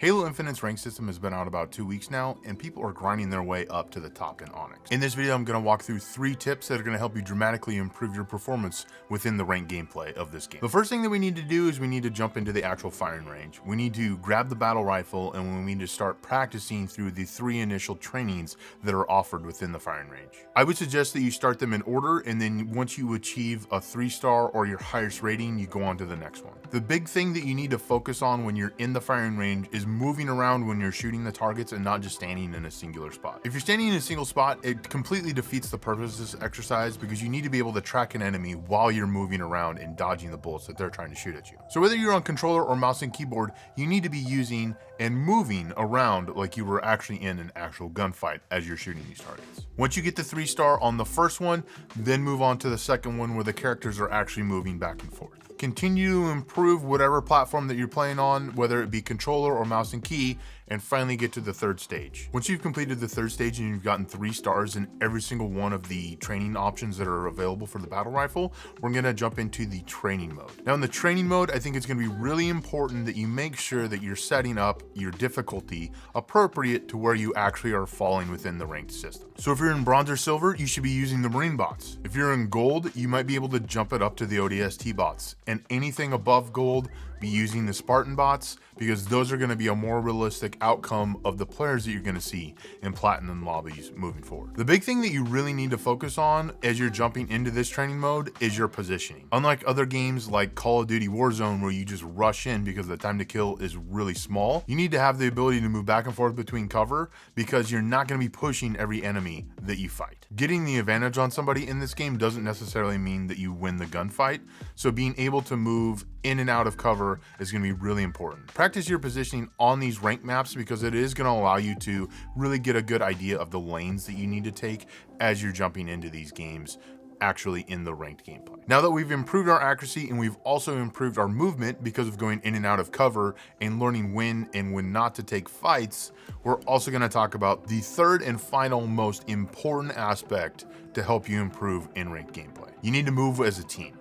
Halo Infinite's rank system has been out about 2 weeks now, and people are grinding their way up to the top in Onyx. In this video, I'm going to walk through 3 tips that are going to help you dramatically improve your performance within the ranked gameplay of this game. The first thing that we need to do is we need to jump into the actual firing range. We need to grab the battle rifle, and we need to start practicing through the 3 initial trainings that are offered within the firing range. I would suggest that you start them in order, and then once you achieve a 3-star or your highest rating, you go on to the next one. The big thing that you need to focus on when you're in the firing range is moving around when you're shooting the targets and not just standing in a singular spot. If you're standing in a single spot, it completely defeats the purpose of this exercise because you need to be able to track an enemy while you're moving around and dodging the bullets that they're trying to shoot at you. So whether you're on controller or mouse and keyboard, you need to be using and moving around like you were actually in an actual gunfight as you're shooting these targets. Once you get the 3-star on the first one, then move on to the second one where the characters are actually moving back and forth. Continue to improve whatever platform that you're playing on, whether it be controller or mouse and key, and finally get to the 3rd stage. Once you've completed the 3rd stage and you've gotten 3 stars in every single one of the training options that are available for the battle rifle, we're gonna jump into the training mode. Now in the training mode, I think it's gonna be really important that you make sure that you're setting up your difficulty appropriate to where you actually are falling within the ranked system. So if you're in bronze or silver, you should be using the Marine bots. If you're in gold, you might be able to jump it up to the ODST bots. And anything above gold, be using the Spartan bots because those are going to be a more realistic outcome of the players that you're going to see in platinum lobbies moving forward. The big thing that you really need to focus on as you're jumping into this training mode is your positioning. Unlike other games like Call of Duty Warzone where you just rush in because the time to kill is really small, you need to have the ability to move back and forth between cover because you're not going to be pushing every enemy that you fight. Getting the advantage on somebody in this game doesn't necessarily mean that you win the gunfight, so being able to move in and out of cover is going to be really important. Practice your positioning on these rank maps because it is going to allow you to really get a good idea of the lanes that you need to take as you're jumping into these games actually in the ranked gameplay. Now that we've improved our accuracy and we've also improved our movement because of going in and out of cover and learning when and when not to take fights, we're also going to talk about the 3rd and final most important aspect to help you improve in ranked gameplay. You need to move as a team.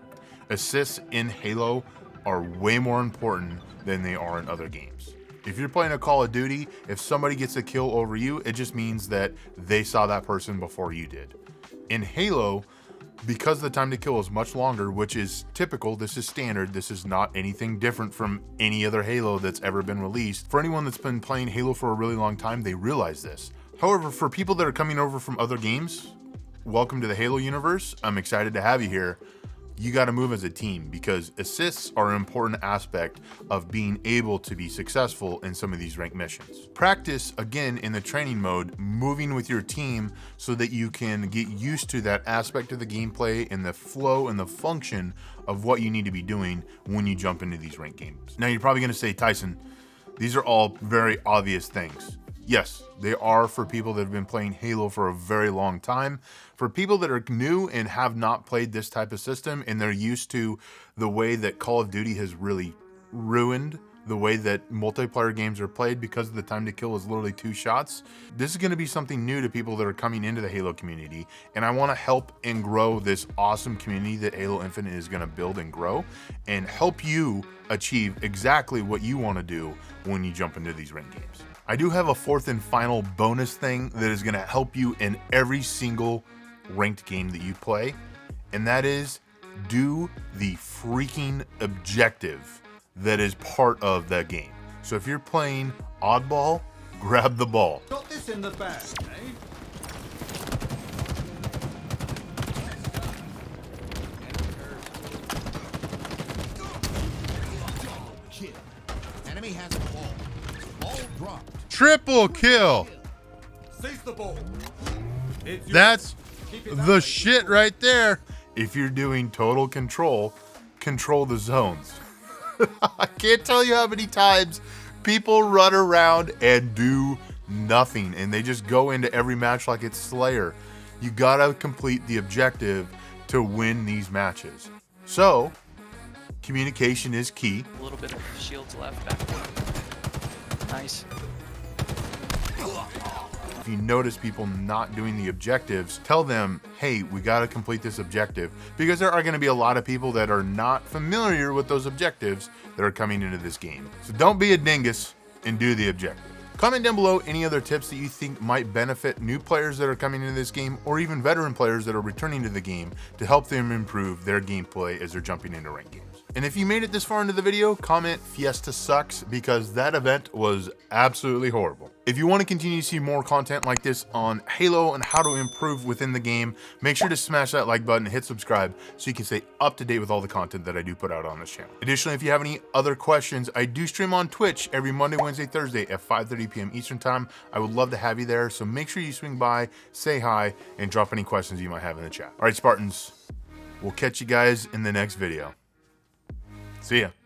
Assists in Halo are way more important than they are in other games. If you're playing a Call of Duty, if somebody gets a kill over you, it just means that they saw that person before you did. In Halo, because the time to kill is much longer, which is typical, this is standard, this is not anything different from any other Halo that's ever been released. For anyone that's been playing Halo for a really long time, they realize this. However, for people that are coming over from other games, welcome to the Halo universe. I'm excited to have you here. You got to move as a team because assists are an important aspect of being able to be successful in some of these ranked missions. Practice again in the training mode, moving with your team so that you can get used to that aspect of the gameplay and the flow and the function of what you need to be doing when you jump into these ranked games. Now you're probably going to say, Tyson, these are all very obvious things. Yes, they are for people that have been playing Halo for a very long time. For people that are new and have not played this type of system and they're used to the way that Call of Duty has really ruined the way that multiplayer games are played because the time to kill is literally 2 shots. This is going to be something new to people that are coming into the Halo community, and I want to help and grow this awesome community that Halo Infinite is going to build and grow and help you achieve exactly what you want to do when you jump into these ranked games. I do have a 4th and final bonus thing that is going to help you in every single ranked game that you play, and that is do the freaking objective that is part of that game. So if you're playing oddball, grab the ball. Got this in the bag, eh? Kill. Enemy has a ball. Ball dropped. Triple kill. Seize the ball. That's the shit right there. If you're doing total control, control the zones. I can't tell you how many times people run around and do nothing and they just go into every match like it's Slayer. You gotta complete the objective to win these matches. So, communication is key. A little bit of shields left back. Nice. If you notice people not doing the objectives, tell them, hey, we got to complete this objective, because there are going to be a lot of people that are not familiar with those objectives that are coming into this game. So don't be a dingus and do the objective. Comment down below any other tips that you think might benefit new players that are coming into this game, or even veteran players that are returning to the game to help them improve their gameplay as they're jumping into ranked games. And if you made it this far into the video, comment Fiesta sucks, because that event was absolutely horrible. If you want to continue to see more content like this on Halo and how to improve within the game, make sure to smash that like button and hit subscribe so you can stay up to date with all the content that I do put out on this channel. Additionally, if you have any other questions, I do stream on Twitch every Monday, Wednesday, Thursday at 5:30 p.m. Eastern time. I would love to have you there, so make sure you swing by, say hi, and drop any questions you might have in the chat. All right, Spartans, we'll catch you guys in the next video. See ya.